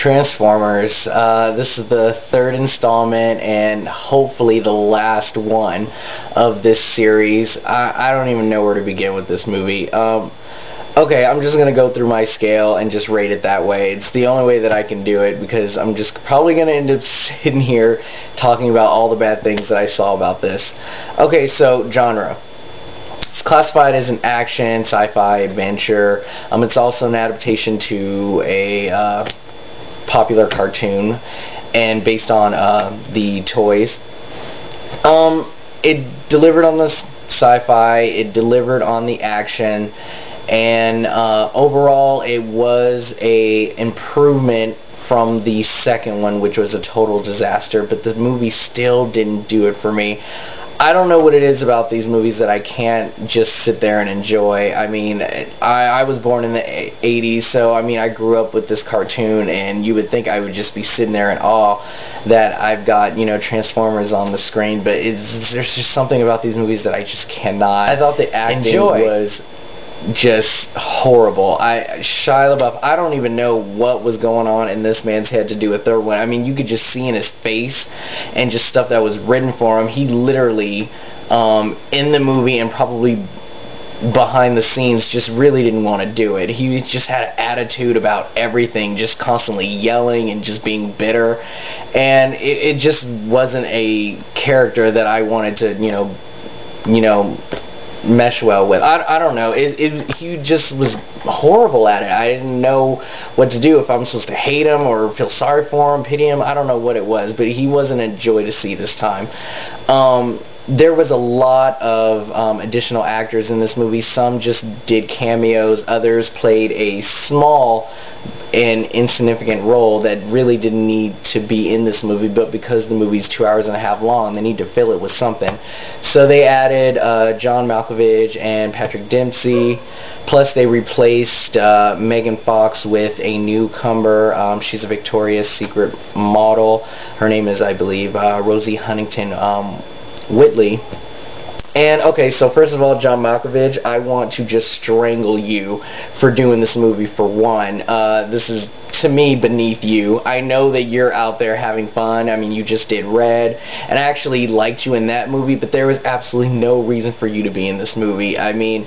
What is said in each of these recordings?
Transformers. This is the third installment and hopefully the last one of this series. I don't even know where to begin with this movie. Okay, I'm just going to go through my scale and just rate it that way. It's the only way that I can do it because I'm just probably going to end up sitting here talking about all the bad things that I saw about this. Okay, so genre. It's classified as an action, sci-fi, adventure. It's also an adaptation to a popular cartoon and based on the toys. It delivered on the sci-fi, it delivered on the action, and overall it was a improvement from the second one, which was a total disaster, but the movie still didn't do it for me. I don't know what it is about these movies that I can't just sit there and enjoy. I mean, I was born in the 80s, so I mean, I grew up with this cartoon, and you would think I would just be sitting there in awe that I've got, you know, Transformers on the screen, but there's just something about these movies that I just cannot enjoy. I thought the acting was just horrible. Shia LaBeouf, I don't even know what was going on in this man's head to do a third one. I mean, you could just see in his face and just stuff that was written for him. He literally, in the movie and probably behind the scenes, just really didn't want to do it. He just had an attitude about everything, just constantly yelling and just being bitter, and it just wasn't a character that I wanted to, you know, mesh well with. I don't know. He just was horrible at it. I didn't know what to do, if I'm supposed to hate him or feel sorry for him, pity him. I don't know what it was, but he wasn't a joy to see this time. There was a lot of additional actors in this movie. Some just did cameos. Others played a small and insignificant role that really didn't need to be in this movie, but because the movie's 2 hours and a half long, they need to fill it with something. So they added John Malkovich and Patrick Dempsey, plus they replaced Megan Fox with a newcomer. She's a Victoria's Secret model. Her name is, I believe, Rosie Huntington Whitley. And, okay, so first of all, John Malkovich, I want to just strangle you for doing this movie, for one. This is, to me, beneath you. I know that you're out there having fun. I mean, you just did Red, and I actually liked you in that movie, but there was absolutely no reason for you to be in this movie. I mean,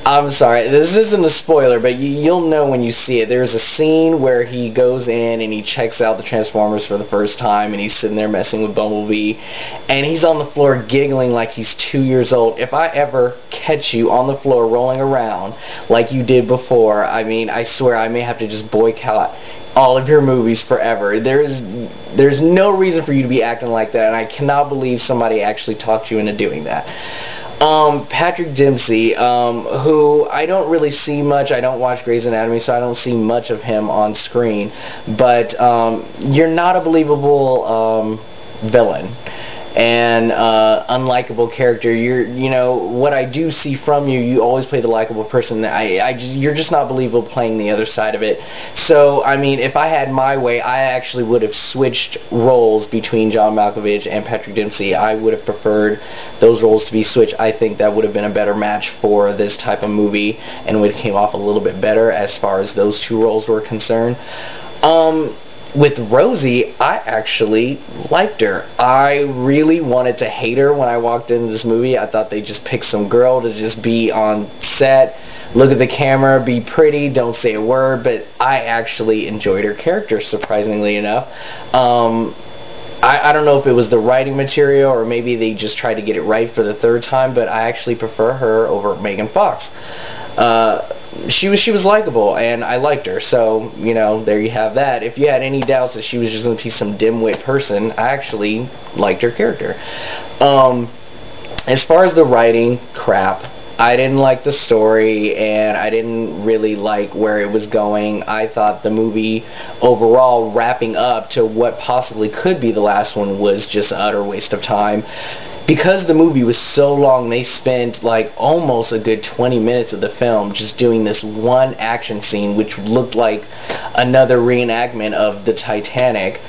I'm sorry, this isn't a spoiler, but you'll know when you see it. There's a scene where he goes in and he checks out the Transformers for the first time, and he's sitting there messing with Bumblebee, and he's on the floor giggling like he's 2 years old. If I ever catch you on the floor rolling around like you did before, I mean, I swear I may have to just boycott all of your movies forever. There's no reason for you to be acting like that, and I cannot believe somebody actually talked you into doing that. Patrick Dempsey, who I don't really see much. I don't watch Grey's Anatomy, so I don't see much of him on screen. But you're not a believable villain and unlikable character. You know, what I do see from you, you always play the likable person. You're just not believable playing the other side of it. So, I mean, if I had my way, I actually would have switched roles between John Malkovich and Patrick Dempsey. I would have preferred those roles to be switched. I think that would have been a better match for this type of movie, and would have came off a little bit better as far as those two roles were concerned. With Rosie, I actually liked her. I really wanted to hate her when I walked into this movie. I thought they just picked some girl to just be on set, look at the camera, be pretty, don't say a word, but I actually enjoyed her character, surprisingly enough. I don't know if it was the writing material or maybe they just tried to get it right for the third time, but I actually prefer her over Megan Fox. She was likable, and I liked her, so, you know, there you have that. If you had any doubts that she was just going to be some dimwit person, I actually liked her character. As far as the writing, crap. I didn't like the story, and I didn't really like where it was going. I thought the movie, overall, wrapping up to what possibly could be the last one, was just an utter waste of time. Because the movie was so long, they spent like almost a good 20 minutes of the film just doing this one action scene, which looked like another reenactment of the Titanic.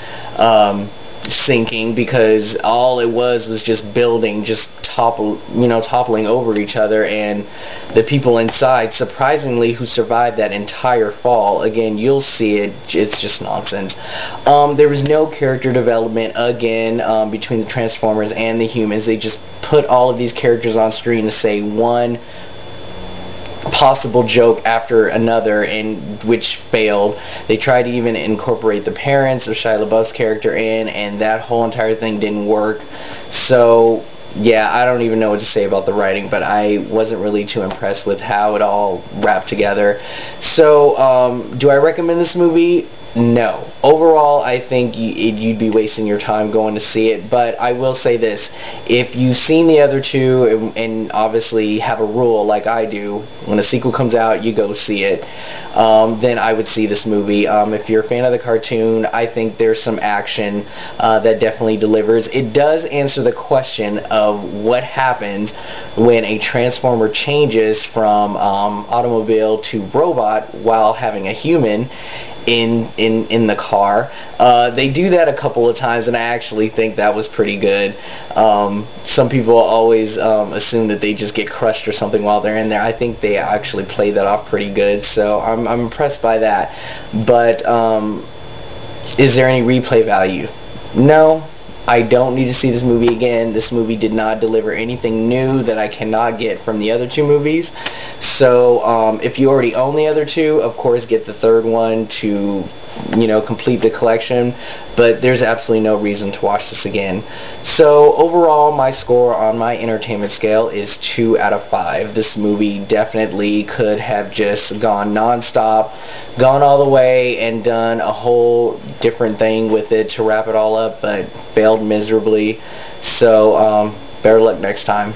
sinking, because all it was just building, just toppling over each other, and the people inside, surprisingly, who survived that entire fall, again, you'll see it, it's just nonsense. There was no character development, again, between the Transformers and the humans. They just put all of these characters on screen to say one possible joke after another, and which failed. They tried to even incorporate the parents of Shia LaBeouf's character in, and that whole entire thing didn't work. So yeah, I don't even know what to say about the writing, but I wasn't really too impressed with how it all wrapped together. So do I recommend this movie? No. Overall, I think you'd be wasting your time going to see it, but I will say this. If you've seen the other two, and obviously have a rule like I do, when a sequel comes out, you go see it, then I would see this movie. If you're a fan of the cartoon, I think there's some action that definitely delivers. It does answer the question of what happens when a Transformer changes from automobile to robot while having a human in the car. They do that a couple of times, and I actually think that was pretty good. Some people always assume that they just get crushed or something while they're in there. I think they actually play that off pretty good, so I'm impressed by that. But is there any replay value? No. I don't need to see this movie again. This movie did not deliver anything new that I cannot get from the other two movies. So if you already own the other two, of course get the third one to, complete the collection, but there's absolutely no reason to watch this again. So overall, my score on my entertainment scale is 2 out of 5. This movie definitely could have just gone non-stop, gone all the way, and done a whole different thing with it to wrap it all up, but failed miserably. So better luck next time.